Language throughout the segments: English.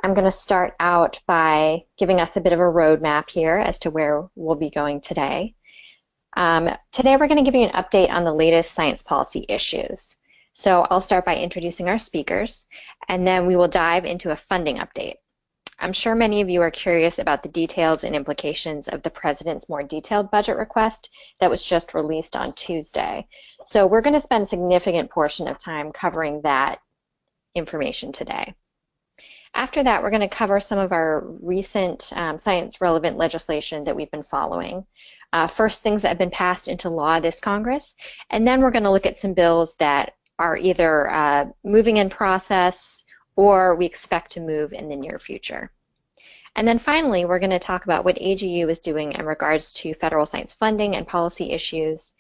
I'm going to start out by giving us a bit of a roadmap here as to where we'll be going today. Today we're going to give you an update on the latest science policy issues. So I'll start by introducing our speakers, and then we will dive into a funding update. I'm sure many of you are curious about the details and implications of the President's more detailed budget request that was just released on Tuesday. So we're going to spend a significant portion of time covering that information today. After that, we're going to cover some of our recent science-relevant legislation that we've been following. First, things that have been passed into law this Congress, and then we're going to look at some bills that are either moving in process or we expect to move in the near future. And then finally, we're going to talk about what AGU is doing in regards to federal science funding and policy issues,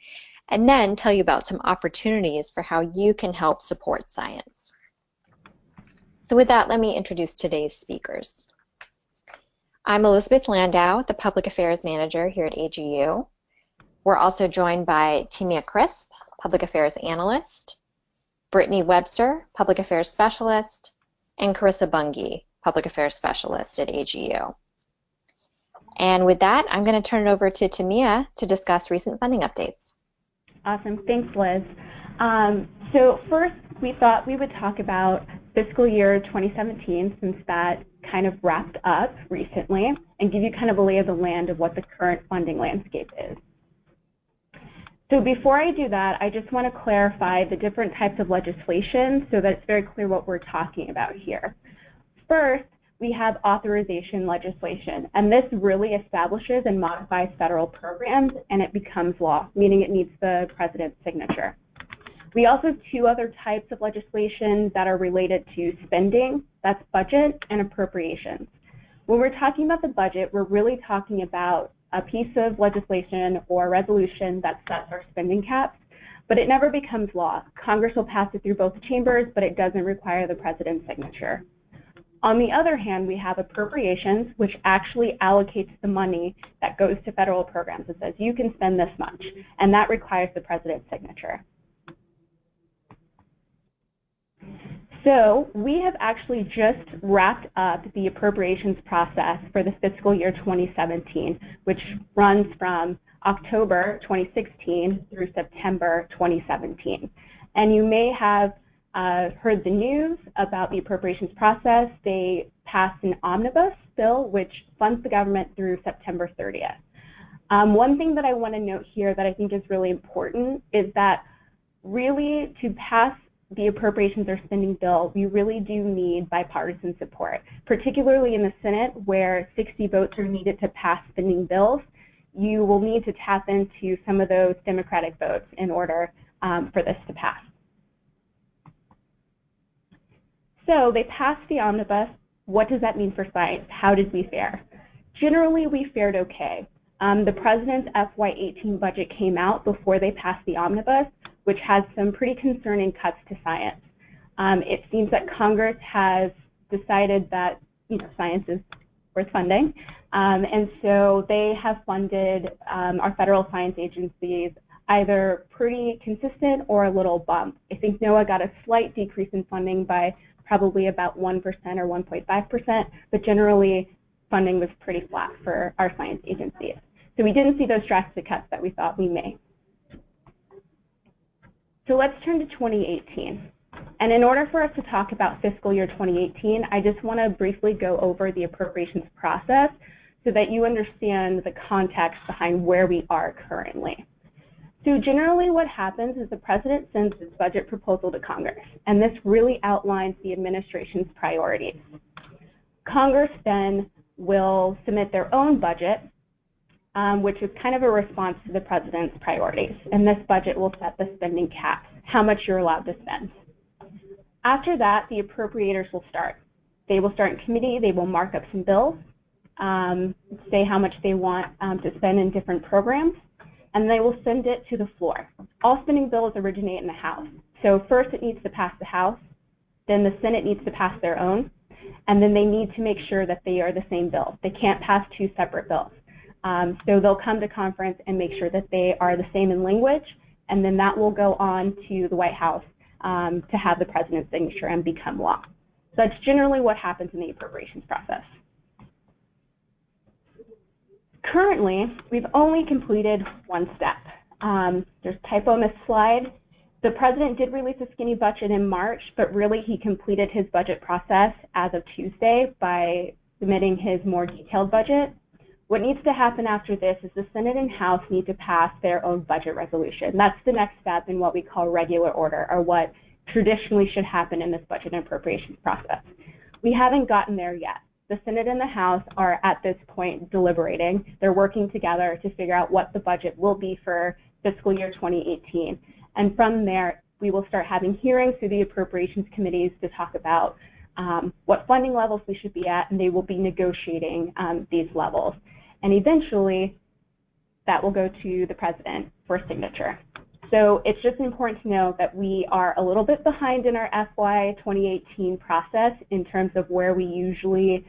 and then tell you about some opportunities for how you can help support science. So with that, let me introduce today's speakers. I'm Elizabeth Landau, the Public Affairs Manager here at AGU. We're also joined by Timia, Public Affairs Analyst, Brittany Webster, Public Affairs Specialist, and Carissa Bunge, Public Affairs Specialist at AGU. And with that, I'm going to turn it over to Timia to discuss recent funding updates. Awesome. Thanks, Liz. So first, we thought we would talk about fiscal year 2017, since that kind of wrapped up recently, and give you kind of a lay of the land of what the current funding landscape is. So before I do that, I just want to clarify the different types of legislation so that it's very clear what we're talking about here. First, we have authorization legislation, and this really establishes and modifies federal programs, and it becomes law, meaning it needs the president's signature. We also have two other types of legislation that are related to spending, that's budget and appropriations. When we're talking about the budget, we're really talking about a piece of legislation or resolution that sets our spending caps, but it never becomes law. Congress will pass it through both chambers, but it doesn't require the president's signature. On the other hand, we have appropriations, which actually allocates the money that goes to federal programs. It says you can spend this much, and that requires the president's signature. So we have actually just wrapped up the appropriations process for the fiscal year 2017, which runs from October 2016 through September 2017. And you may have heard the news about the appropriations process. They passed an omnibus bill, which funds the government through September 30th. One thing that I want to note here that I think is really important is that really to pass the appropriations or spending bill, we really do need bipartisan support, particularly in the Senate where 60 votes are needed to pass spending bills. You will need to tap into some of those Democratic votes in order for this to pass. So they passed the omnibus. What does that mean for science? How did we fare? Generally, we fared okay. The president's FY18 budget came out before they passed the omnibus, which has some pretty concerning cuts to science. It seems that Congress has decided that science is worth funding, and so they have funded our federal science agencies either pretty consistent or a little bump. I think NOAA got a slight decrease in funding by probably about 1% or 1.5%, but generally funding was pretty flat for our science agencies. So we didn't see those drastic cuts that we thought we may. So let's turn to 2018. And in order for us to talk about fiscal year 2018, I just want to briefly go over the appropriations process so that you understand the context behind where we are currently. So generally what happens is the president sends his budget proposal to Congress, and this really outlines the administration's priorities. Congress then will submit their own budget, which is kind of a response to the president's priorities. And this budget will set the spending caps, how much you're allowed to spend. After that, the appropriators will start. They will start in committee, they will mark up some bills, say how much they want to spend in different programs, and they will send it to the floor. All spending bills originate in the House. So first it needs to pass the House, then the Senate needs to pass their own, and then they need to make sure that they are the same bill. They can't pass two separate bills. So they'll come to conference and make sure that they are the same in language, and then that will go on to the White House to have the president's signature and become law. So that's generally what happens in the appropriations process. Currently, we've only completed one step. There's a typo on this slide. The president did release a skinny budget in March, but really he completed his budget process as of Tuesday by submitting his more detailed budget. What needs to happen after this is the Senate and House need to pass their own budget resolution. That's the next step in what we call regular order, or what traditionally should happen in this budget and appropriations process. We haven't gotten there yet. The Senate and the House are at this point deliberating. They're working together to figure out what the budget will be for fiscal year 2018. And from there, we will start having hearings through the appropriations committees to talk about what funding levels we should be at, and they will be negotiating these levels. And eventually, that will go to the president for signature. So it's just important to know that we are a little bit behind in our FY 2018 process in terms of where we usually,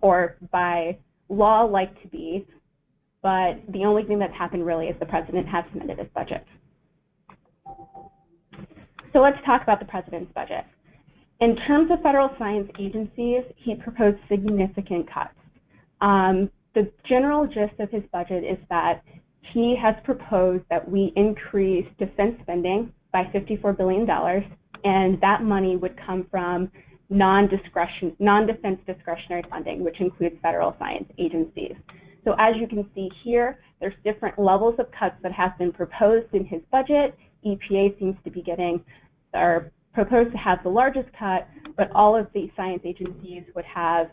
or by law, like to be. But the only thing that's happened really is the president has submitted his budget. So let's talk about the president's budget. In terms of federal science agencies, he proposed significant cuts. The general gist of his budget is that he has proposed that we increase defense spending by $54 billion, and that money would come from non-defense discretionary funding, which includes federal science agencies. So as you can see here, there's different levels of cuts that have been proposed in his budget. EPA seems to be getting, or proposed to have the largest cut, but all of the science agencies would have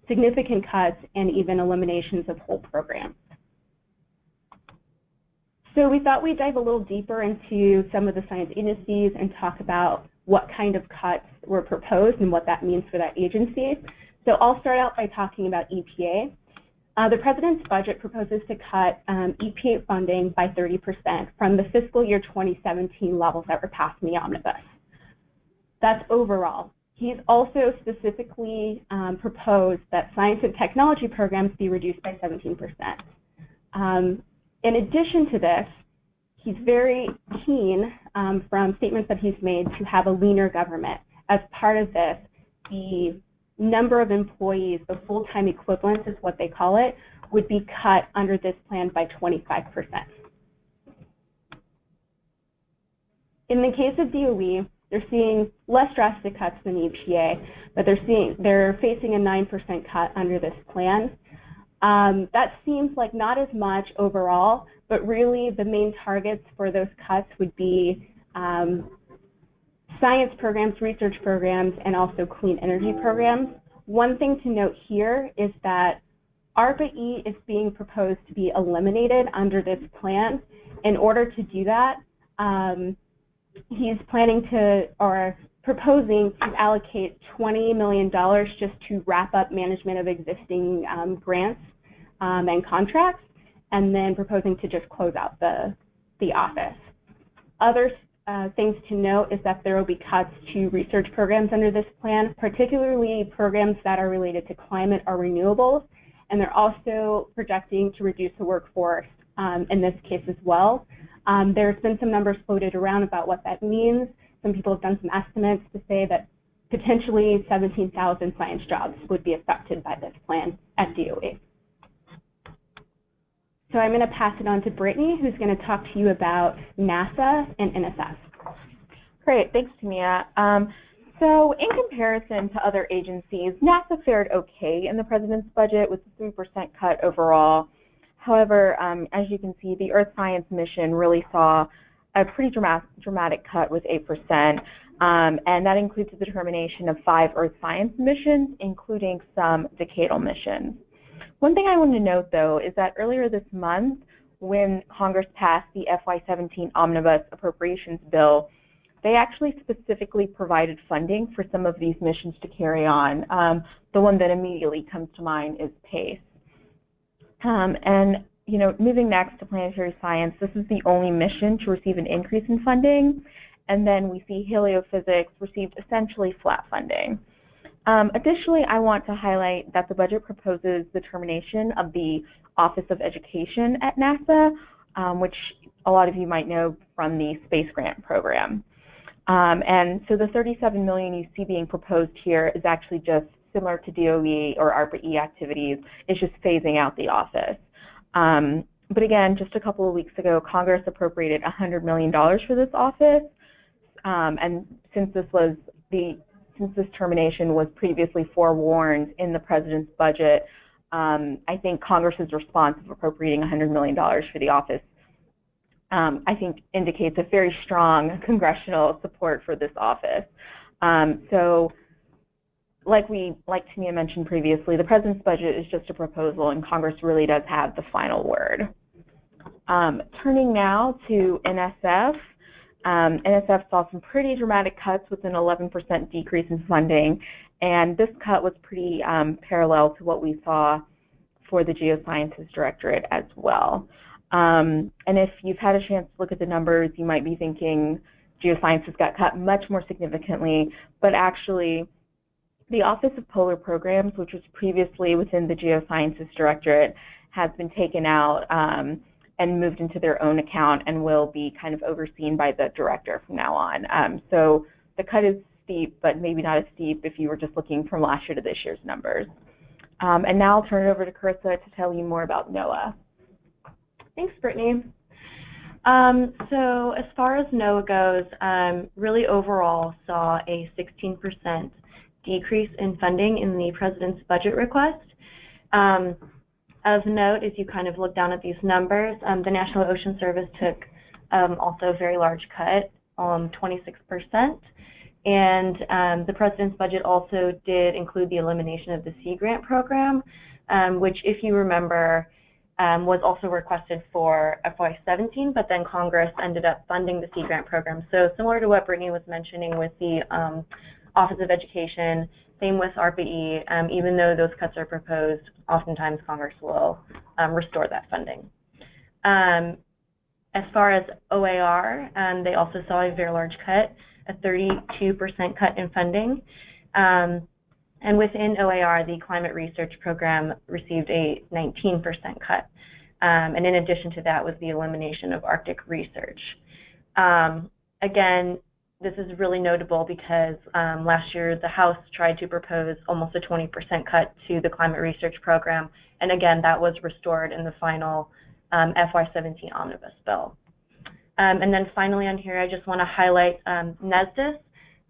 significant cuts and even eliminations of whole programs. So we thought we'd dive a little deeper into some of the science agencies and talk about what kind of cuts were proposed and what that means for that agency. So I'll start out by talking about EPA. The president's budget proposes to cut EPA funding by 30% from the fiscal year 2017 levels that were passed in the omnibus. That's overall. He's also specifically proposed that science and technology programs be reduced by 17%. In addition to this, he's very keen, from statements that he's made, to have a leaner government. As part of this, the number of employees, the full-time equivalents is what they call it, would be cut under this plan by 25%. In the case of DOE, they're seeing less drastic cuts than EPA, but they're facing a 9% cut under this plan. That seems like not as much overall, but really the main targets for those cuts would be science programs, research programs, and also clean energy programs. One thing to note here is that ARPA-E is being proposed to be eliminated under this plan. In order to do that, he's planning to, or proposing to allocate $20 million just to wrap up management of existing grants and contracts, and then proposing to just close out the office. Other things to note is that there will be cuts to research programs under this plan, particularly programs that are related to climate or renewables, and they're also projecting to reduce the workforce in this case as well. There's been some numbers floated around about what that means. Some people have done some estimates to say that potentially 17,000 science jobs would be affected by this plan at DOE. So I'm going to pass it on to Brittany, who's going to talk to you about NASA and NSF. Great, thanks, Timia. So in comparison to other agencies, NASA fared okay in the president's budget with a 3% cut overall. However, as you can see, the Earth Science mission really saw a pretty dramatic cut with 8%, and that includes the determination of 5 Earth Science missions, including some decadal missions. One thing I want to note, though, is that earlier this month, when Congress passed the FY17 Omnibus Appropriations Bill, they actually specifically provided funding for some of these missions to carry on. The one that immediately comes to mind is PACE. And moving next to planetary science, this is the only mission to receive an increase in funding. And then we see heliophysics received essentially flat funding. Additionally, I want to highlight that the budget proposes the termination of the Office of Education at NASA, which a lot of you might know from the Space Grant Program. And so the $37 million you see being proposed here is actually just similar to DOE or ARPA-E activities. It's just phasing out the office. But again, just a couple of weeks ago, Congress appropriated $100 million for this office. And since this termination was previously forewarned in the president's budget, I think Congress's response of appropriating $100 million for the office, I think indicates a very strong congressional support for this office. So like Timia mentioned previously, the president's budget is just a proposal and Congress really does have the final word. Turning now to NSF. NSF saw some pretty dramatic cuts with an 11% decrease in funding, and this cut was pretty parallel to what we saw for the Geosciences Directorate as well. And if you've had a chance to look at the numbers, you might be thinking Geosciences got cut much more significantly, but actually the Office of Polar Programs, which was previously within the Geosciences Directorate, has been taken out and moved into their own account and will be kind of overseen by the director from now on. So the cut is steep, but maybe not as steep if you were just looking from last year to this year's numbers. And now I'll turn it over to Carissa to tell you more about NOAA. Thanks, Brittany. So as far as NOAA goes, really overall saw a 16% decrease in funding in the president's budget request. Of note, as you kind of look down at these numbers, the National Ocean Service took also a very large cut, 26%. And the president's budget also did include the elimination of the Sea Grant program, which, if you remember, was also requested for FY17, but then Congress ended up funding the Sea Grant program. So similar to what Brittany was mentioning with the Office of Education, same with ARPA-E, even though those cuts are proposed, oftentimes Congress will restore that funding. As far as OAR, they also saw a very large cut, a 32% cut in funding. And within OAR, the climate research program received a 19% cut. And in addition to that was the elimination of Arctic research. Again, this is really notable because last year the House tried to propose almost a 20% cut to the climate research program. And again, that was restored in the final FY17 omnibus bill. And then finally on here, I just want to highlight NESDIS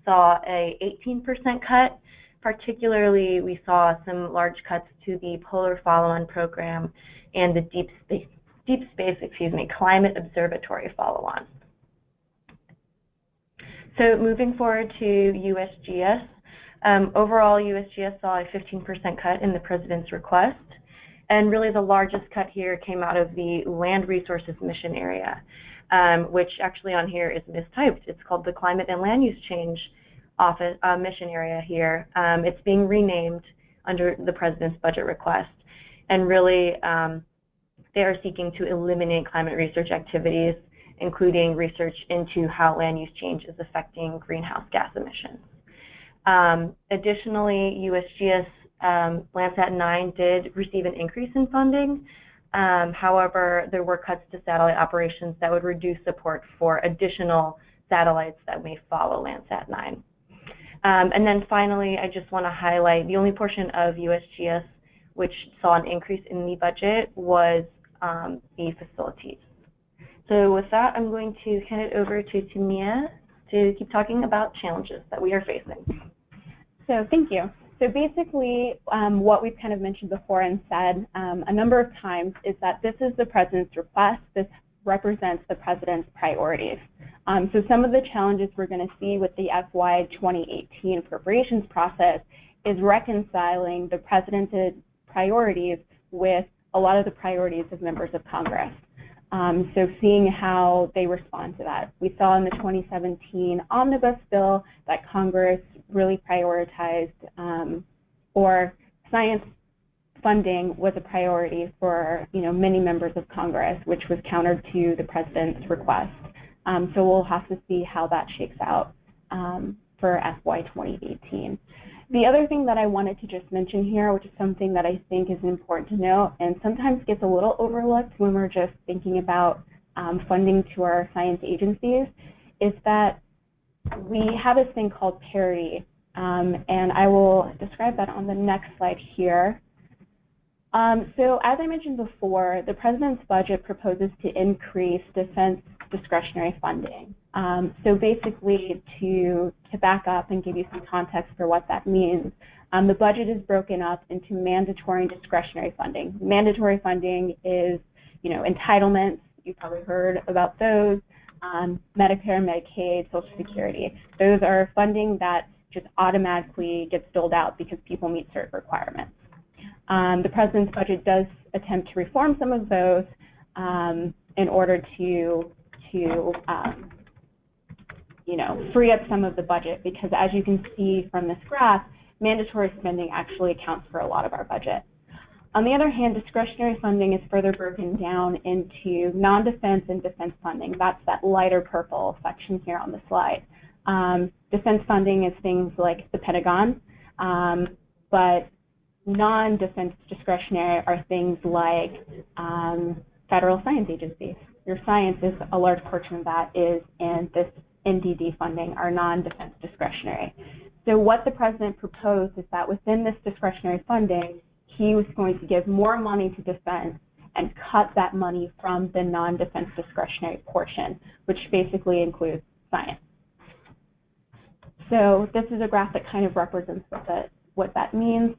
saw a 18% cut. Particularly, we saw some large cuts to the Polar Follow-On Program and the Deep Space, Climate Observatory Follow-On. So moving forward to USGS, overall USGS saw a 15% cut in the president's request, and really the largest cut here came out of the Land Resources Mission Area, which actually on here is mistyped. It's called the Climate and Land Use Change Office Mission Area here. It's being renamed under the president's budget request, and really they are seeking to eliminate climate research activities, including research into how land use change is affecting greenhouse gas emissions. Additionally, USGS Landsat 9 did receive an increase in funding. However, there were cuts to satellite operations that would reduce support for additional satellites that may follow Landsat 9. And then finally, I just want to highlight the only portion of USGS which saw an increase in the budget was the facilities. So with that, I'm going to hand it over to Timia to keep talking about challenges that we are facing. So thank you. So basically, what we've kind of mentioned before and said a number of times is that this is the president's request. This represents the president's priorities. So some of the challenges we're going to see with the FY 2018 appropriations process is reconciling the president's priorities with a lot of the priorities of members of Congress. So seeing how they respond to that. We saw in the 2017 omnibus bill that Congress really prioritized, or science funding was a priority for many members of Congress, which was counter to the president's request. So we'll have to see how that shakes out for FY 2018. The other thing that I wanted to just mention here, which is something that I think is important to note and sometimes gets a little overlooked when we're just thinking about funding to our science agencies, is that we have this thing called parity, and I will describe that on the next slide here. So as I mentioned before, the President's budget proposes to increase defense discretionary funding. So basically, to back up and give you some context for what that means, the budget is broken up into mandatory and discretionary funding. Mandatory funding is, entitlements. You've probably heard about those. Medicare, Medicaid, Social Security. Those are funding that just automatically gets doled out because people meet certain requirements. The President's budget does attempt to reform some of those in order to free up some of the budget, because as you can see from this graph, mandatory spending actually accounts for a lot of our budget. On the other hand, discretionary funding is further broken down into non-defense and defense funding. That's that lighter purple section here on the slide. Defense funding is things like the Pentagon, but non-defense discretionary are things like federal science agencies. Your science is a large portion of that is in this NDD funding, our non-defense discretionary. So what the President proposed is that within this discretionary funding, he was going to give more money to defense and cut that money from the non-defense discretionary portion, which basically includes science. So this is a graph that kind of represents what that means.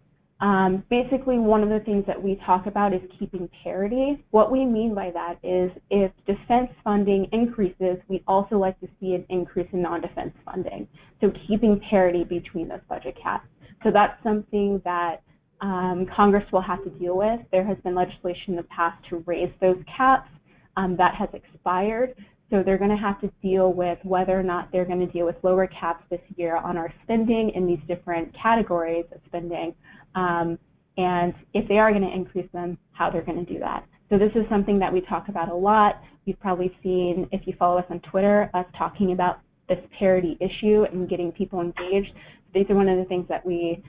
Basically, one of the things that we talk about is keeping parity. What we mean by that is if defense funding increases, we also like to see an increase in non-defense funding. So keeping parity between those budget caps. So that's something that Congress will have to deal with. There has been legislation in the past to raise those caps. That has expired. So they're going to have to deal with whether or not they're going to deal with lower caps this year on our spending in these different categories of spending. And if they are going to increase them, how they're going to do that. So this is something that we talk about a lot. You've probably seen, if you follow us on Twitter, us talking about this parity issue and getting people engaged. These are one of the things that we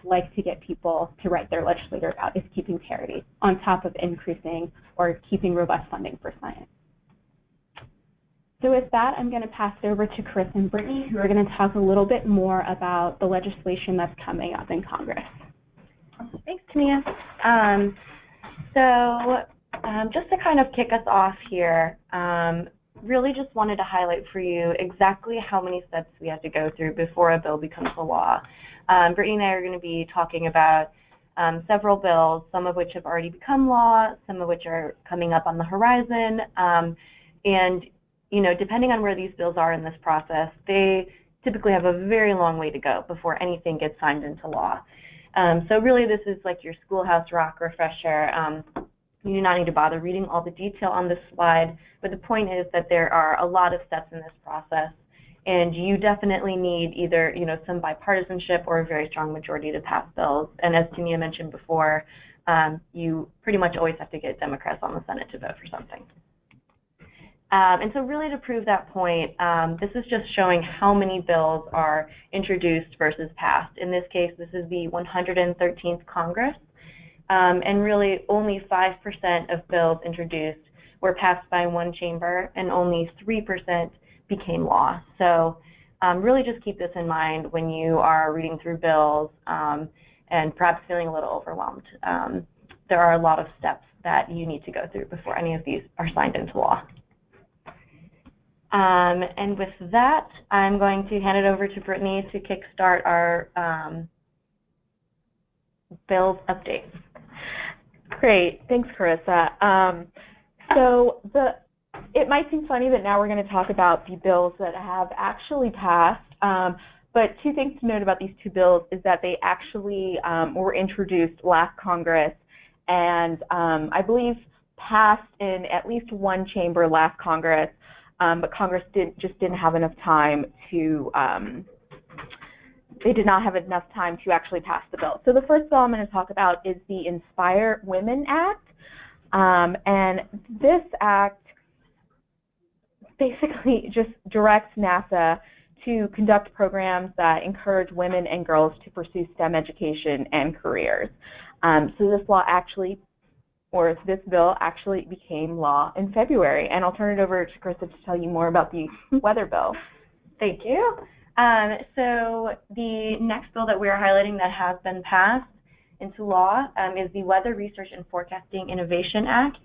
like to get people to write their legislator about, is keeping parity on top of increasing or keeping robust funding for science. So with that, I'm going to pass it over to Carissa and Brittany, who are going to talk a little bit more about the legislation that's coming up in Congress. Thanks, Timia. Just to kind of kick us off here, really just wanted to highlight for you exactly how many steps we have to go through before a bill becomes a law. Brittany and I are going to be talking about several bills, some of which have already become law, some of which are coming up on the horizon, and depending on where these bills are in this process, they typically have a very long way to go before anything gets signed into law. So really this is like your schoolhouse rock refresher. You do not need to bother reading all the detail on this slide, but the point is that there are a lot of steps in this process, and you definitely need either some bipartisanship or a very strong majority to pass bills. And as Timia mentioned before, you pretty much always have to get Democrats on the Senate to vote for something. And so really to prove that point, this is just showing how many bills are introduced versus passed. In this case, this is the 113th Congress, and really only 5% of bills introduced were passed by one chamber, and only 3% became law. So really just keep this in mind when you are reading through bills and perhaps feeling a little overwhelmed. There are a lot of steps that you need to go through before any of these are signed into law. And with that, I'm going to hand it over to Brittany to kickstart our bills update. Great, thanks, Carissa. So it might seem funny that now we're going to talk about the bills that have actually passed, but two things to note about these two bills is that they actually were introduced last Congress, and I believe passed in at least one chamber last Congress. But Congress just didn't have enough time to, they did not have enough time to actually pass the bill. So the first bill I'm going to talk about is the Inspire Women Act. And this act basically just directs NASA to conduct programs that encourage women and girls to pursue STEM education and careers. So this bill actually became law in February, and I'll turn it over to Carissa to tell you more about the weather bill. Thank you. So the next bill that we are highlighting that has been passed into law is the Weather Research and Forecasting Innovation Act.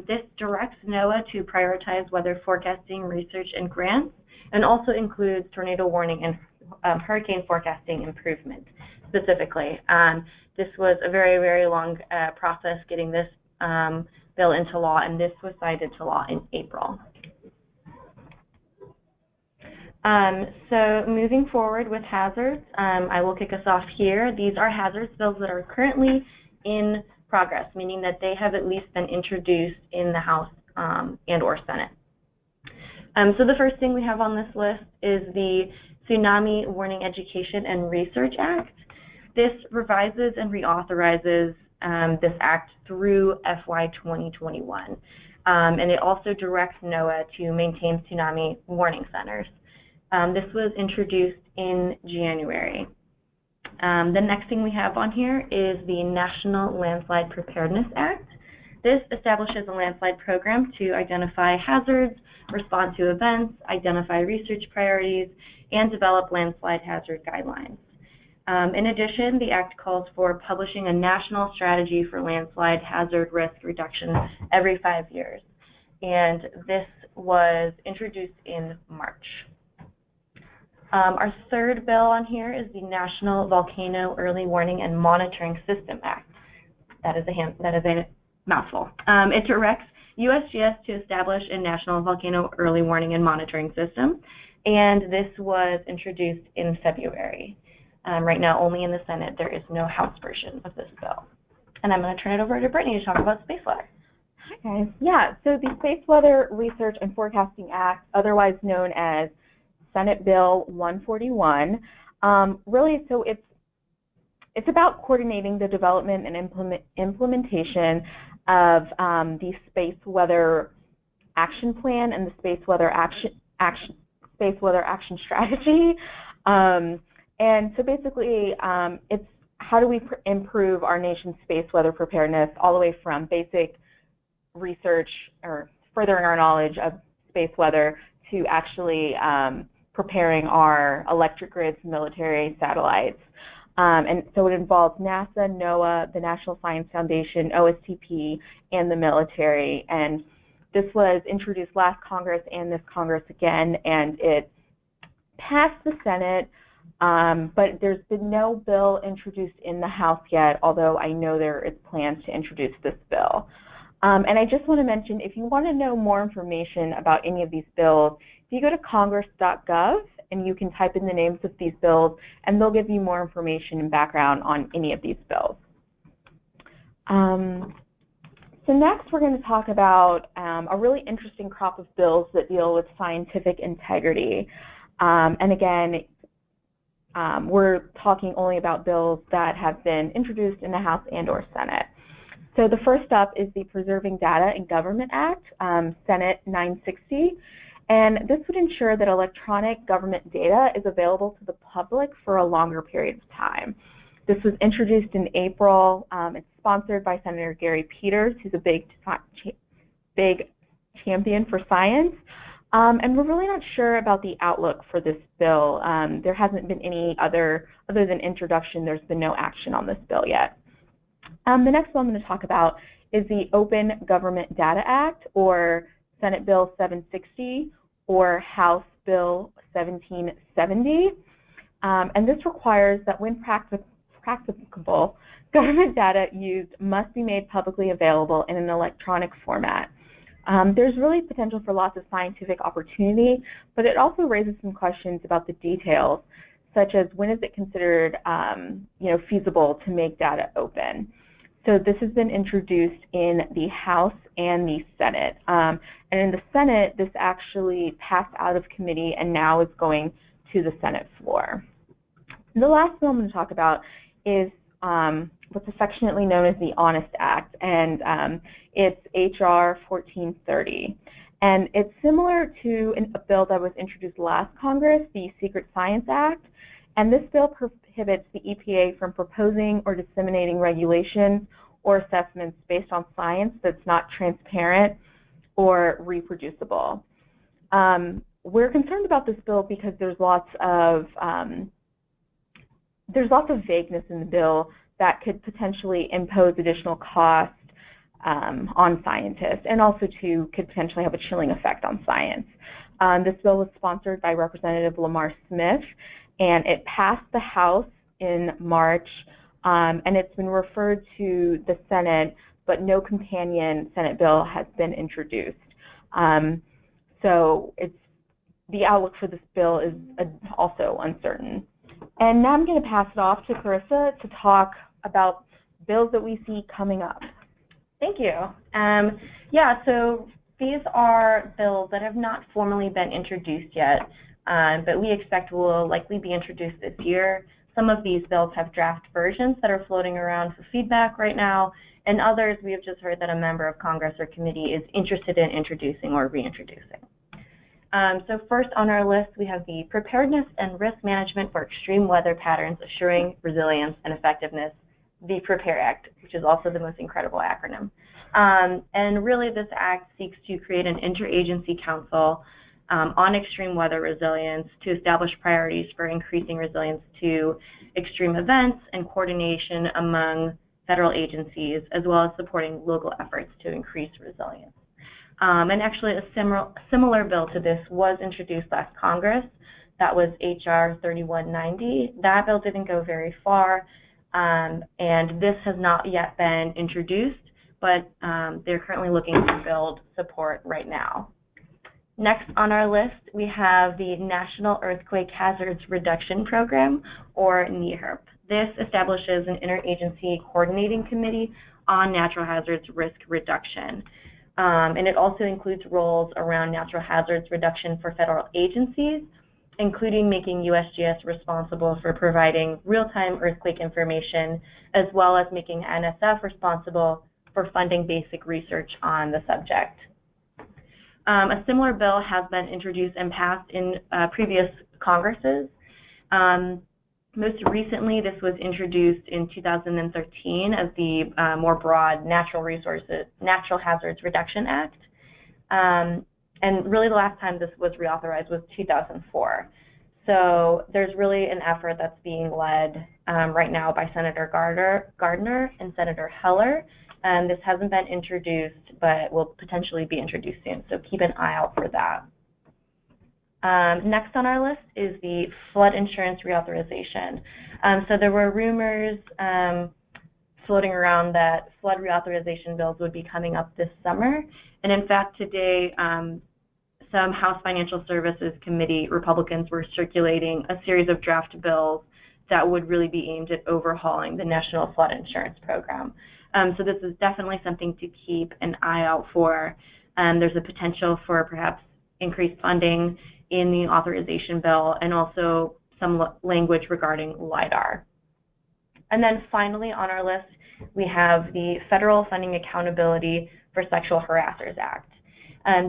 This directs NOAA to prioritize weather forecasting research and grants, and also includes tornado warning and hurricane forecasting improvement specifically. This was a very, very long process getting this bill into law, and this was signed into law in April. So moving forward with hazards, I will kick us off here. These are hazards bills that are currently in progress, meaning that they have at least been introduced in the House and or Senate. So the first thing we have on this list is the Tsunami Warning Education and Research Act. This revises and reauthorizes this act through FY 2021. And it also directs NOAA to maintain tsunami warning centers. This was introduced in January. The next thing we have on here is the National Landslide Preparedness Act. This establishes a landslide program to identify hazards, respond to events, identify research priorities, and develop landslide hazard guidelines. In addition, the Act calls for publishing a national strategy for landslide hazard risk reduction every 5 years. And this was introduced in March. Our third bill on here is the National Volcano Early Warning and Monitoring System Act. That is a mouthful. It directs USGS to establish a National Volcano Early Warning and Monitoring System, and this was introduced in February. Right now, only in the Senate. There is no House version of this bill. And I'm going to turn it over to Brittany to talk about space weather. Hi, guys. Yeah, so the Space Weather Research and Forecasting Act, otherwise known as Senate Bill 141, really, so it's about coordinating the development and implementation of the Space Weather Action Plan and the Space Weather Action Strategy. And so basically, it's how do we improve our nation's space weather preparedness all the way from basic research or furthering our knowledge of space weather to actually preparing our electric grids, military, satellites. And so it involves NASA, NOAA, the National Science Foundation, OSTP, and the military. And this was introduced last Congress and this Congress again, and it passed the Senate, but there's been no bill introduced in the House yet, although I know there is plans to introduce this bill. And I just want to mention, if you want to know more information about any of these bills, if you go to congress.gov and you can type in the names of these bills, and they'll give you more information and background on any of these bills. So next we're going to talk about a really interesting crop of bills that deal with scientific integrity. And again, we're talking only about bills that have been introduced in the House and or Senate. So the first up is the Preserving Data in Government Act, Senate 960. And this would ensure that electronic government data is available to the public for a longer period of time. This was introduced in April. It's sponsored by Senator Gary Peters, who's a big champion for science. And we're really not sure about the outlook for this bill. There hasn't been any other than introduction, there's been no action on this bill yet. The next one I'm going to talk about is the Open Government Data Act, or Senate Bill 760, or House Bill 1770. And this requires that when practicable, government data used must be made publicly available in an electronic format. There's really potential for lots of scientific opportunity, but it also raises some questions about the details, such as when is it considered feasible to make data open. So this has been introduced in the House and the Senate. And in the Senate, this actually passed out of committee and now is going to the Senate floor. The last bill I'm going to talk about is what's affectionately known as the HONEST Act, and it's HR 1430. And it's similar to a bill that was introduced last Congress, the Secret Science Act, and this bill prohibits the EPA from proposing or disseminating regulations or assessments based on science that's not transparent or reproducible. we're concerned about this bill because there's lots of vagueness in the bill that could potentially impose additional cost on scientists, and also could potentially have a chilling effect on science. This bill was sponsored by Representative Lamar Smith, and it passed the House in March, and it's been referred to the Senate, but no companion Senate bill has been introduced. So the outlook for this bill is also uncertain. And now I'm going to pass it off to Carissa to talk about bills that we see coming up. Thank you. Yeah, so these are bills that have not formally been introduced yet, but we expect will likely be introduced this year. Some of these bills have draft versions that are floating around for feedback right now, and others we have just heard that a member of Congress or committee is interested in introducing or reintroducing. So first on our list, we have the Preparedness and Risk Management for Extreme Weather Patterns Assuring Resilience and Effectiveness, the PREPARE Act, which is also the most incredible acronym. And really this act seeks to create an interagency council on extreme weather resilience to establish priorities for increasing resilience to extreme events and coordination among federal agencies, as well as supporting local efforts to increase resilience. And actually a similar bill to this was introduced last Congress. That was H.R. 3190. That bill didn't go very far, and this has not yet been introduced, but they're currently looking to build support right now. Next on our list, we have the National Earthquake Hazards Reduction Program, or NEHRP. This establishes an interagency coordinating committee on natural hazards risk reduction. And it also includes roles around natural hazards reduction for federal agencies, including making USGS responsible for providing real-time earthquake information, as well as making NSF responsible for funding basic research on the subject. A similar bill has been introduced and passed in previous Congresses. Most recently, this was introduced in 2013 as the more broad Natural Hazards Reduction Act. And really the last time this was reauthorized was 2004. So there's really an effort that's being led right now by Senator Gardner and Senator Heller. This hasn't been introduced, but will potentially be introduced soon, so keep an eye out for that. Next on our list is the flood insurance reauthorization. So there were rumors floating around that flood reauthorization bills would be coming up this summer. And in fact, today, some House Financial Services Committee Republicans were circulating a series of draft bills that would really be aimed at overhauling the National Flood Insurance Program. So this is definitely something to keep an eye out for. There's a potential for perhaps increased funding in the authorization bill, and also some language regarding LIDAR. And then finally on our list, we have the Federal Funding Accountability for Sexual Harassers Act.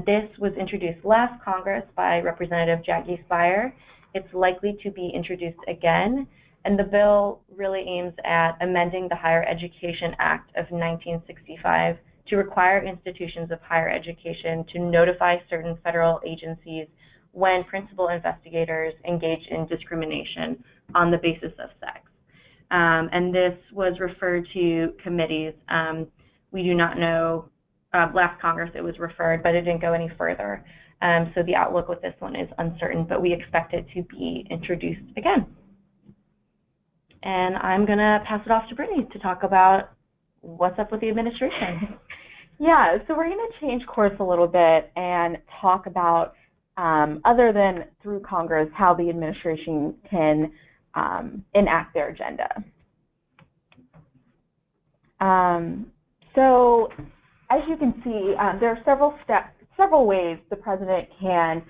This was introduced last Congress by Representative Jackie Speier. It's likely to be introduced again, and the bill really aims at amending the Higher Education Act of 1965 to require institutions of higher education to notify certain federal agencies when principal investigators engage in discrimination on the basis of sex. And this was referred to committees. We do not know, last Congress it was referred, but it didn't go any further. So the outlook with this one is uncertain, but we expect it to be introduced again. And I'm gonna pass it off to Brittany to talk about what's up with the administration. Yeah, so we're gonna change course a little bit and talk about, other than through Congress, how the administration can enact their agenda. So as you can see, there are several ways the president can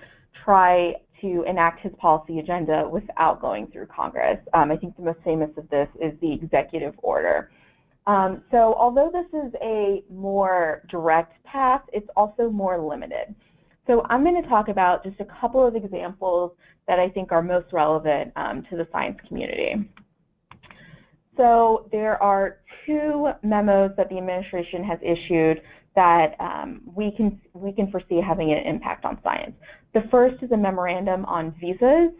try to enact his policy agenda without going through Congress. I think the most famous of this is the executive order. So although this is a more direct path, it's also more limited. So I'm going to talk about just a couple of examples that I think are most relevant to the science community. So there are two memos that the administration has issued that we can foresee having an impact on science. The first is a memorandum on visas,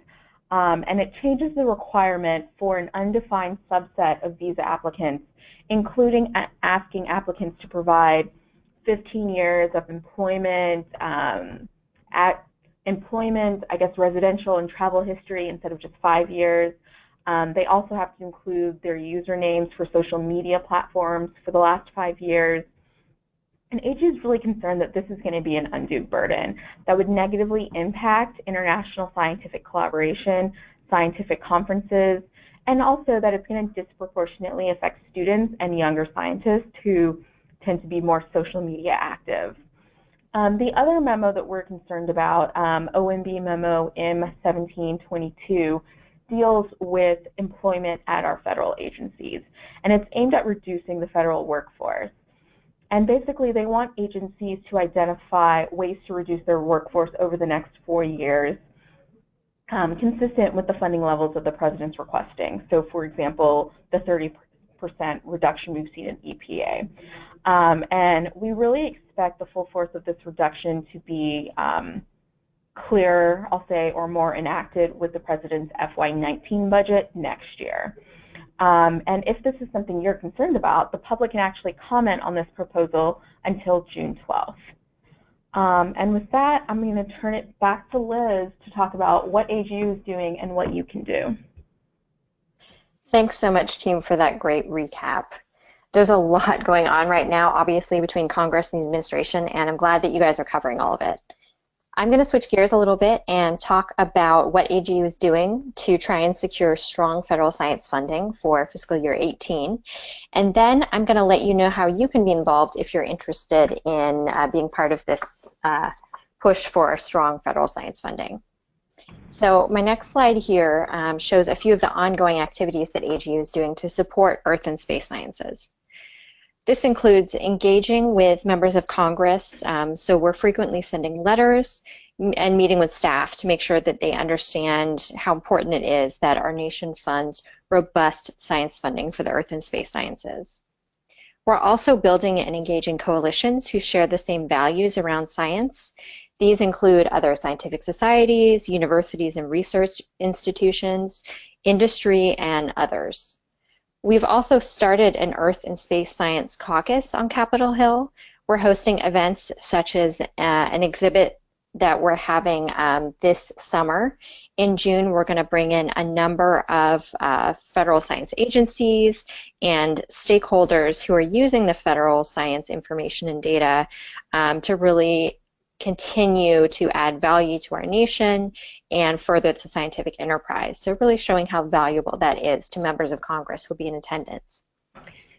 and it changes the requirement for an undefined subset of visa applicants, including asking applicants to provide 15 years of employment, residential and travel history instead of just 5 years. They also have to include their usernames for social media platforms for the last 5 years. And AGU is really concerned that this is going to be an undue burden that would negatively impact international scientific collaboration, scientific conferences, and also that it's going to disproportionately affect students and younger scientists who tend to be more social media active. The other memo that we're concerned about, OMB memo M1722, deals with employment at our federal agencies, and it's aimed at reducing the federal workforce. And basically, they want agencies to identify ways to reduce their workforce over the next 4 years, consistent with the funding levels that the President's requesting. So, for example, the 30% reduction we've seen in EPA. And we really expect the full force of this reduction to be clearer, I'll say, or more enacted with the President's FY19 budget next year. And if this is something you're concerned about, the public can actually comment on this proposal until June 12th. And with that, I'm going to turn it back to Liz to talk about what AGU is doing and what you can do. Thanks so much, team, for that great recap. There's a lot going on right now, obviously, between Congress and the administration, and I'm glad that you guys are covering all of it. I'm going to switch gears a little bit and talk about what AGU is doing to try and secure strong federal science funding for fiscal year 18. And then I'm going to let you know how you can be involved if you're interested in being part of this push for strong federal science funding. So my next slide here shows a few of the ongoing activities that AGU is doing to support Earth and space sciences. This includes engaging with members of Congress, so we're frequently sending letters and meeting with staff to make sure that they understand how important it is that our nation funds robust science funding for the Earth and space sciences. We're also building and engaging coalitions who share the same values around science. These include other scientific societies, universities and research institutions, industry, and others. We've also started an Earth and Space Science Caucus on Capitol Hill. We're hosting events such as an exhibit that we're having this summer. In June, we're going to bring in a number of federal science agencies and stakeholders who are using the federal science information and data to really continue to add value to our nation and further the scientific enterprise. So really showing how valuable that is to members of Congress who will be in attendance.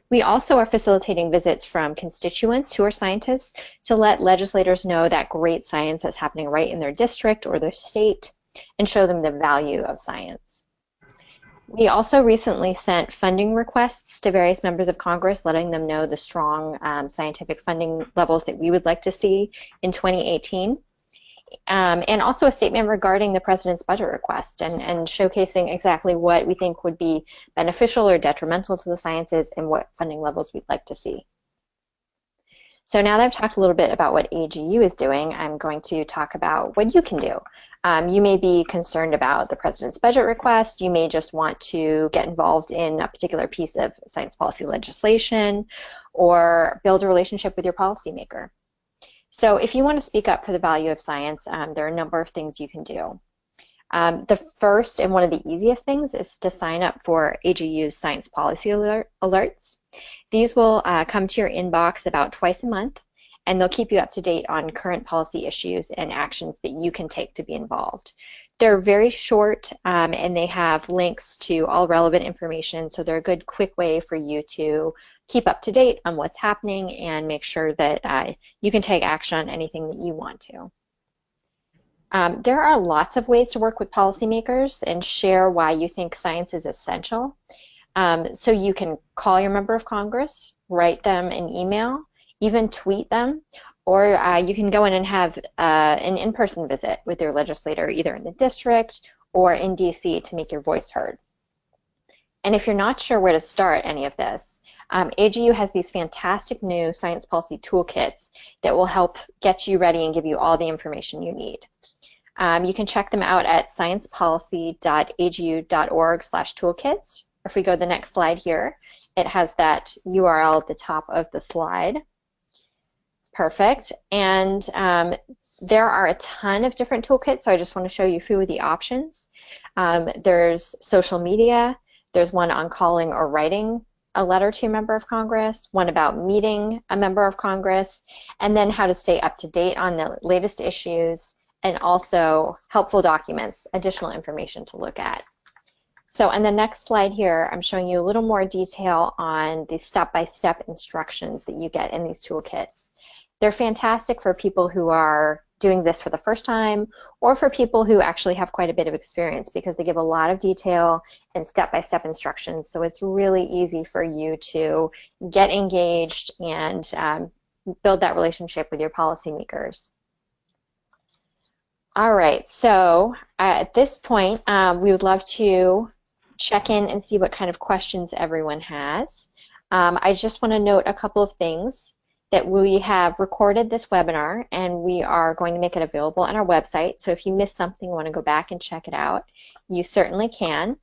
We also are facilitating visits from constituents who are scientists to let legislators know that great science is happening right in their district or their state and show them the value of science. We also recently sent funding requests to various members of Congress, letting them know the strong scientific funding levels that we would like to see in 2018. And also a statement regarding the President's budget request and showcasing exactly what we think would be beneficial or detrimental to the sciences and what funding levels we'd like to see. So now that I've talked a little bit about what AGU is doing, I'm going to talk about what you can do. You may be concerned about the President's budget request. You may just want to get involved in a particular piece of science policy legislation or build a relationship with your policymaker. So if you want to speak up for the value of science, there are a number of things you can do. The first and one of the easiest things is to sign up for AGU's science policy alerts. These will come to your inbox about twice a month, and they'll keep you up to date on current policy issues and actions that you can take to be involved. They're very short and they have links to all relevant information, so they're a good quick way for you to keep up to date on what's happening and make sure that you can take action on anything that you want to. There are lots of ways to work with policymakers and share why you think science is essential. So you can call your member of Congress, write them an email, even tweet them, or you can go in and have an in-person visit with your legislator, either in the district or in DC, to make your voice heard. And if you're not sure where to start any of this, AGU has these fantastic new science policy toolkits that will help get you ready and give you all the information you need. You can check them out at sciencepolicy.agu.org/toolkits. If we go to the next slide here, it has that URL at the top of the slide. Perfect. And there are a ton of different toolkits, so I just want to show you a few of the options. There's social media, there's one on calling or writing a letter to a member of Congress, one about meeting a member of Congress, and then how to stay up to date on the latest issues, and also helpful documents, additional information to look at. So on the next slide here, I'm showing you a little more detail on the step-by-step instructions that you get in these toolkits. They're fantastic for people who are doing this for the first time, or for people who actually have quite a bit of experience, because they give a lot of detail and step-by-step instructions, so it's really easy for you to get engaged and build that relationship with your policymakers. All right, so at this point, we would love to check in and see what kind of questions everyone has. I just want to note a couple of things, that we have recorded this webinar and we are going to make it available on our website. So if you missed something, want to go back and check it out, you certainly can.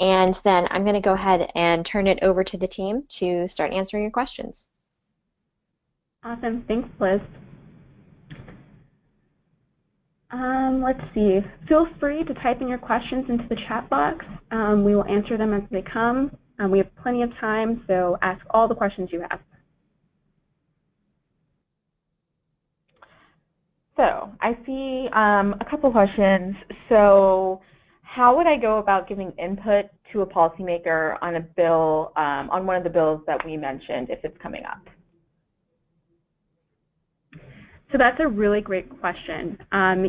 And then I'm going to go ahead and turn it over to the team to start answering your questions. Awesome. Thanks, Liz. Let's see. Feel free to type in your questions into the chat box. We will answer them as they come. We have plenty of time, so ask all the questions you have. So I see a couple questions. So how would I go about giving input to a policymaker on a bill, on one of the bills that we mentioned, if it's coming up? So that's a really great question.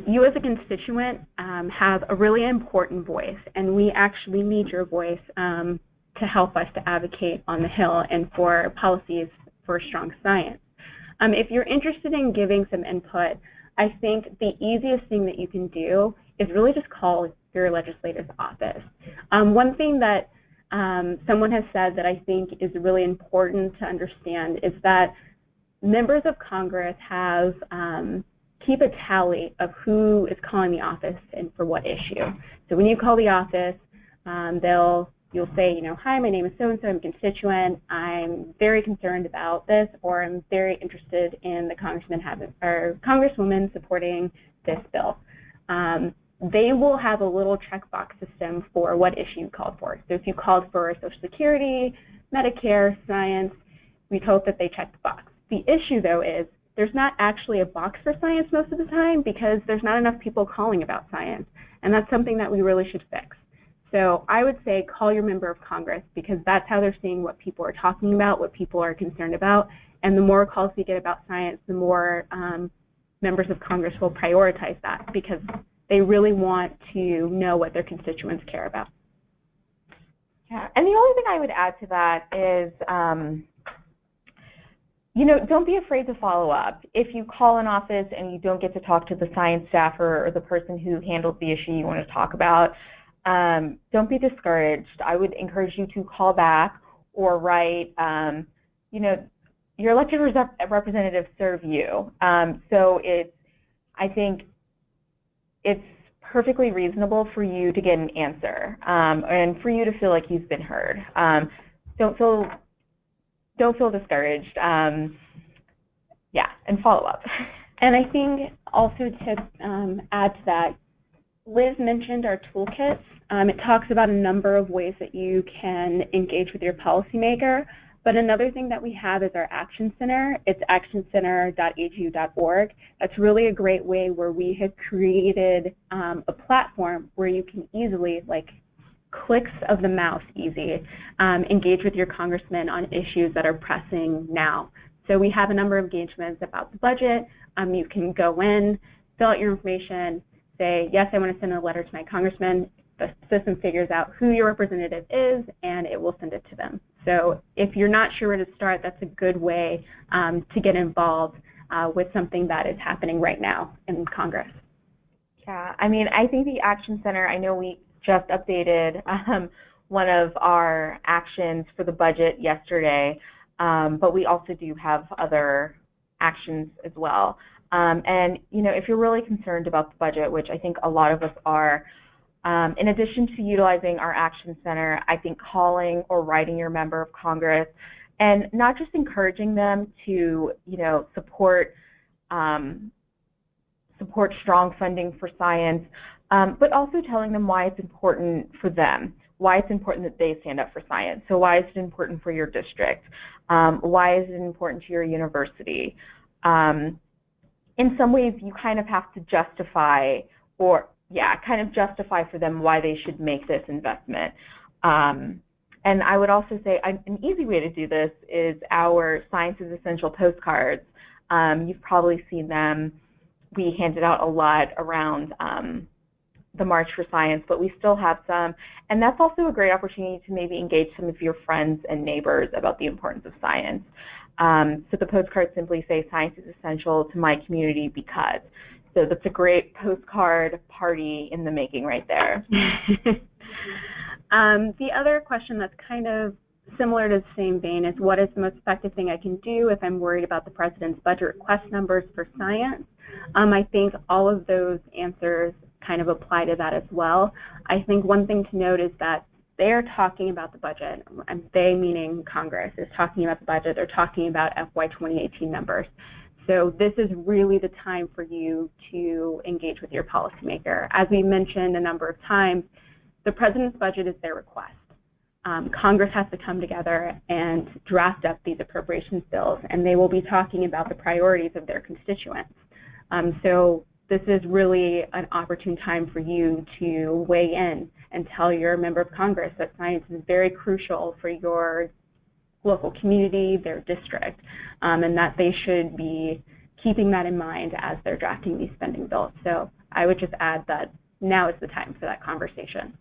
You as a constituent have a really important voice, and we actually need your voice to help us to advocate on the Hill and for policies for strong science. If you're interested in giving some input, I think the easiest thing that you can do is really just call your legislative office. One thing that someone has said that I think is really important to understand is that members of Congress have keep a tally of who is calling the office and for what issue. So when you call the office, you'll say, you know, hi, my name is so-and-so, I'm a constituent, I'm very concerned about this, or I'm very interested in the congresswoman supporting this bill. They will have a little checkbox system for what issue you called for. So if you called for Social Security, Medicare, science, we'd hope that they check the box. The issue, though, is there's not actually a box for science most of the time because there's not enough people calling about science, and that's something that we really should fix. So I would say call your member of Congress, because that's how they're seeing what people are talking about, what people are concerned about, and the more calls we get about science, the more members of Congress will prioritize that, because they really want to know what their constituents care about. Yeah, and the only thing I would add to that is, you know, don't be afraid to follow up. If you call an office and you don't get to talk to the science staffer or the person who handles the issue you want to talk about, don't be discouraged. I would encourage you to call back or write. You know, your elected representatives serve you. So I think it's perfectly reasonable for you to get an answer and for you to feel like you've been heard. Don't feel discouraged. Yeah, and follow up. And I think also to add to that, Liz mentioned our toolkits. It talks about a number of ways that you can engage with your policymaker, but another thing that we have is our Action Center. It's actioncenter.agu.org. That's really a great way where we have created a platform where you can easily, like clicks of the mouse easy, engage with your congressman on issues that are pressing now. So we have a number of engagements about the budget. You can go in, fill out your information, say, yes, I want to send a letter to my congressman. The system figures out who your representative is, and it will send it to them. So if you're not sure where to start, that's a good way to get involved with something that is happening right now in Congress. Yeah, I mean, I think the Action Center, I know we just updated one of our actions for the budget yesterday, but we also do have other actions as well. And, you know, if you're really concerned about the budget, which I think a lot of us are, in addition to utilizing our Action Center, I think calling or writing your member of Congress and not just encouraging them to, you know, support strong funding for science, but also telling them why it's important for them, why it's important that they stand up for science. So why is it important for your district? Why is it important to your university? In some ways, you kind of have to justify justify for them why they should make this investment. And I would also say an easy way to do this is our Science is Essential postcards. You've probably seen them. We handed out a lot around the March for Science, but we still have some. And that's also a great opportunity to maybe engage some of your friends and neighbors about the importance of science. So the postcards simply say, science is essential to my community because. So that's a great postcard party in the making right there. The other question that's kind of similar to the same vein is, what is the most effective thing I can do if I'm worried about the president's budget request numbers for science? I think all of those answers kind of apply to that as well. I think one thing to note is that they're talking about the budget, and they meaning Congress is talking about the budget. They're talking about FY 2018 numbers. So this is really the time for you to engage with your policymaker. As we mentioned a number of times, the president's budget is their request. Congress has to come together and draft up these appropriations bills, and they will be talking about the priorities of their constituents. So this is really an opportune time for you to weigh in and tell your member of Congress that science is very crucial for your local community, their district, and that they should be keeping that in mind as they're drafting these spending bills. So I would just add that now is the time for that conversation.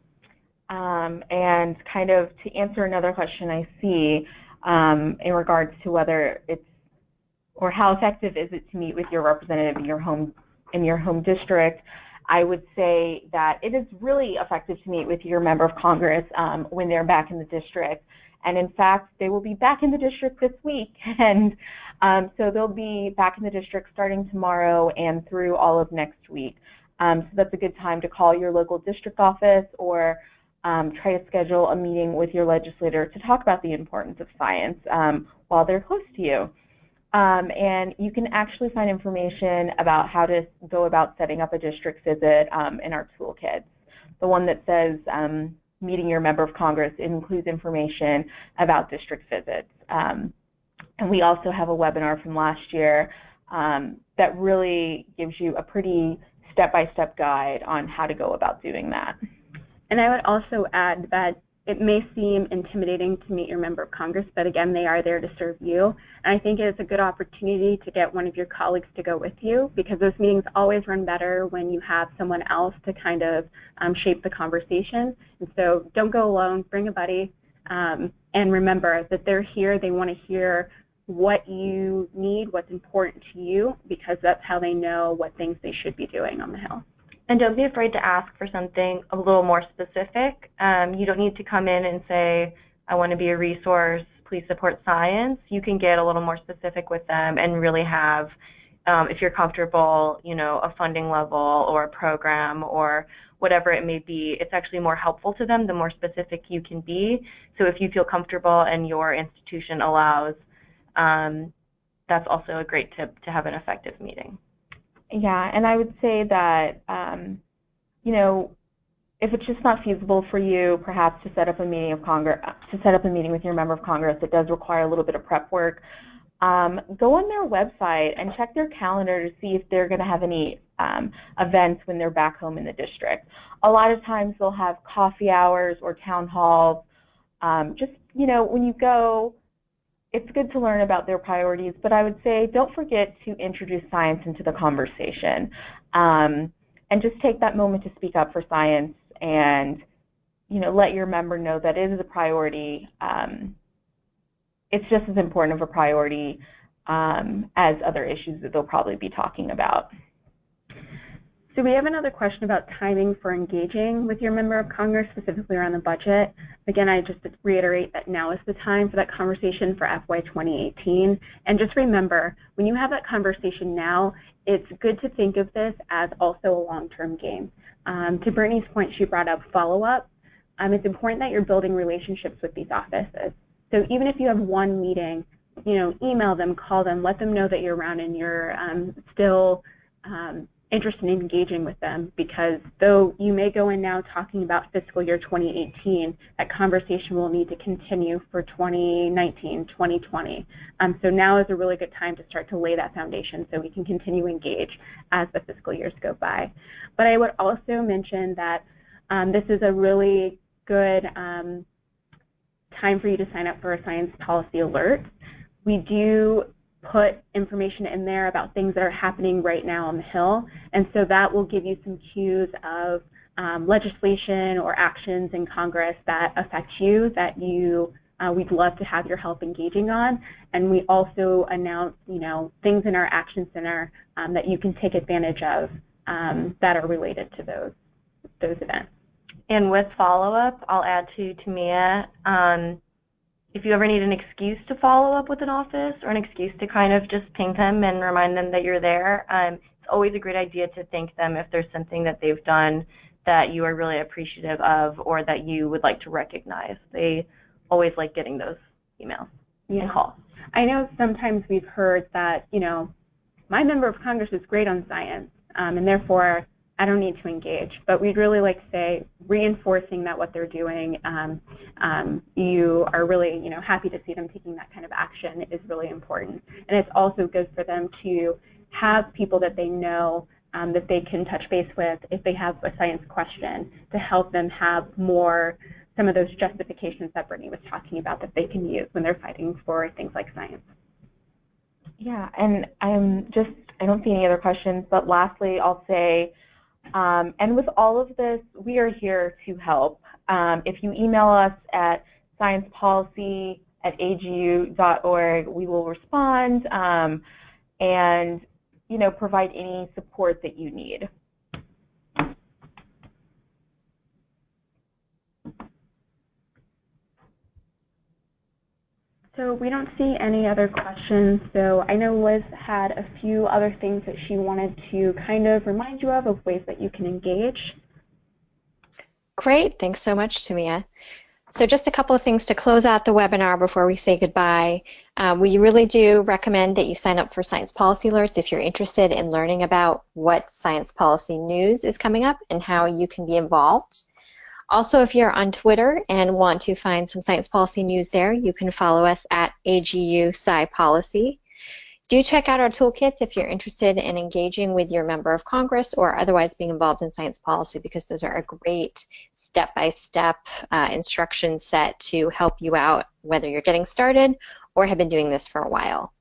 And kind of to answer another question I see in regards to whether it's or how effective is it to meet with your representative in your home district, I would say that it is really effective to meet with your member of Congress when they're back in the district. And in fact, they will be back in the district this week. And so they'll be back in the district starting tomorrow and through all of next week. So that's a good time to call your local district office or try to schedule a meeting with your legislator to talk about the importance of science while they're close to you. And you can actually find information about how to go about setting up a district visit in our toolkits. The one that says meeting your member of Congress includes information about district visits. And we also have a webinar from last year that really gives you a pretty step-by-step guide on how to go about doing that. And I would also add that it may seem intimidating to meet your member of Congress, but again, they are there to serve you. And I think it's a good opportunity to get one of your colleagues to go with you, because those meetings always run better when you have someone else to kind of shape the conversation. And so don't go alone, bring a buddy, and remember that they're here. They want to hear what you need, what's important to you, because that's how they know what things they should be doing on the Hill. And don't be afraid to ask for something a little more specific. You don't need to come in and say, I want to be a resource, please support science. You can get a little more specific with them and really have, if you're comfortable, you know, a funding level or a program or whatever it may be. It's actually more helpful to them the more specific you can be. So if you feel comfortable and your institution allows, that's also a great tip to have an effective meeting. Yeah, and I would say that, you know, if it's just not feasible for you, perhaps to set up a meeting of Congress, with your member of Congress, it does require a little bit of prep work. Go on their website and check their calendar to see if they're going to have any events when they're back home in the district. A lot of times they'll have coffee hours or town halls. Just, you know, when you go, it's good to learn about their priorities, but I would say don't forget to introduce science into the conversation. And just take that moment to speak up for science and, you know, let your member know that it is a priority. It's just as important of a priority as other issues that they'll probably be talking about. So we have another question about timing for engaging with your member of Congress, specifically around the budget. Again, I just reiterate that now is the time for that conversation for FY 2018. And just remember, when you have that conversation now, it's good to think of this as also a long-term game. To Brittany's point, she brought up follow-up. It's important that you're building relationships with these offices. So even if you have one meeting, email them, call them, let them know that you're around and you're still interested in engaging with them, because though you may go in now talking about fiscal year 2018, that conversation will need to continue for 2019, 2020. So now is a really good time to start to lay that foundation so we can continue to engage as the fiscal years go by. But I would also mention that this is a really good time for you to sign up for a science policy alert. We do put information in there about things that are happening right now on the Hill, and so that will give you some cues of legislation or actions in Congress that affect you that we'd love to have your help engaging on. And we also announce things in our Action Center that you can take advantage of that are related to those events. And with follow-up, I'll add to Timia, if you ever need an excuse to follow up with an office or an excuse to kind of just ping them and remind them that you're there, it's always a great idea to thank them if there's something that they've done that you are really appreciative of or that you would like to recognize. They always like getting those emails and calls. I know sometimes we've heard that, my member of Congress is great on science, and therefore I don't need to engage, but we'd really like to say reinforcing that what they're doing, you are really happy to see them taking that kind of action is really important. And it's also good for them to have people that they know that they can touch base with if they have a science question, to help them have some of those justifications that Brittany was talking about that they can use when they're fighting for things like science. Yeah, and I don't see any other questions, but lastly, I'll say, and with all of this, we are here to help. If you email us at sciencepolicy@agu.org, we will respond and provide any support that you need. So we don't see any other questions. So I know Liz had a few other things that she wanted to kind of remind you of ways that you can engage. Great, thanks so much, Timia. So just a couple of things to close out the webinar before we say goodbye. We really do recommend that you sign up for Science Policy Alerts if you're interested in learning about what science policy news is coming up and how you can be involved. Also, if you're on Twitter and want to find some science policy news there, you can follow us at AGU Sci Policy. Do check out our toolkits if you're interested in engaging with your member of Congress or otherwise being involved in science policy, because those are a great step-by-step instruction set to help you out, whether you're getting started or have been doing this for a while.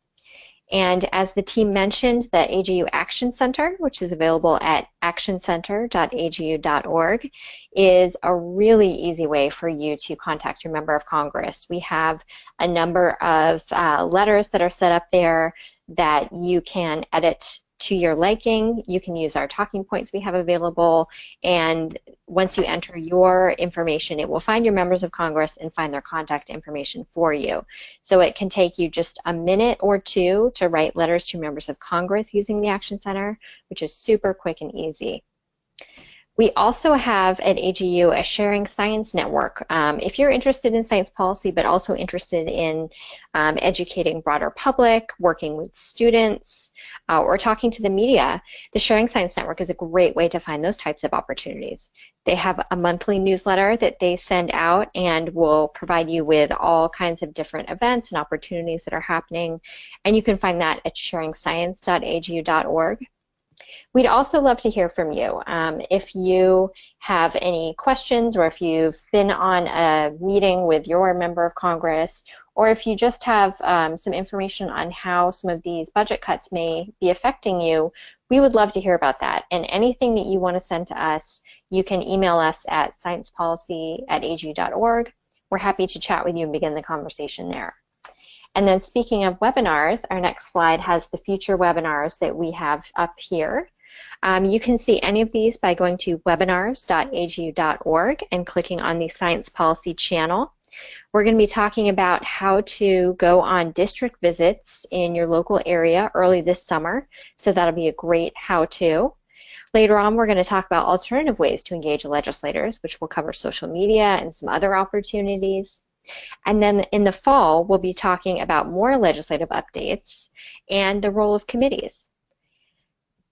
And as the team mentioned, the AGU Action Center, which is available at actioncenter.agu.org, is a really easy way for you to contact your member of Congress. We have a number of letters that are set up there that you can edit to your liking. You can use our talking points we have available, and once you enter your information, it will find your members of Congress and find their contact information for you. So it can take you just a minute or two to write letters to members of Congress using the Action Center, which is super quick and easy. We also have at AGU a sharing science network. If you're interested in science policy but also interested in educating broader public, working with students, or talking to the media, the Sharing Science Network is a great way to find those types of opportunities. They have a monthly newsletter that they send out and will provide you with all kinds of different events and opportunities that are happening, and you can find that at sharingscience.agu.org. We'd also love to hear from you. If you have any questions, or if you've been on a meeting with your member of Congress, or if you just have some information on how some of these budget cuts may be affecting you, we would love to hear about that. And anything that you want to send to us, you can email us at sciencepolicy@agu.org. We're happy to chat with you and begin the conversation there. And then speaking of webinars, our next slide has the future webinars that we have up here. You can see any of these by going to webinars.agu.org and clicking on the Science Policy channel. We're going to be talking about how to go on district visits in your local area early this summer, so that'll be a great how-to. Later on, we're going to talk about alternative ways to engage legislators, which will cover social media and some other opportunities. And then in the fall, we'll be talking about more legislative updates and the role of committees.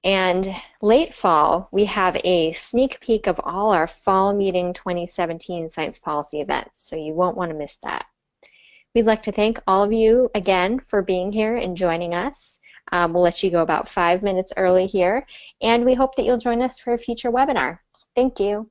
And late fall, we have a sneak peek of all our Fall Meeting 2017 science policy events, so you won't want to miss that. We'd like to thank all of you again for being here and joining us. We'll let you go about 5 minutes early here, and we hope that you'll join us for a future webinar. Thank you.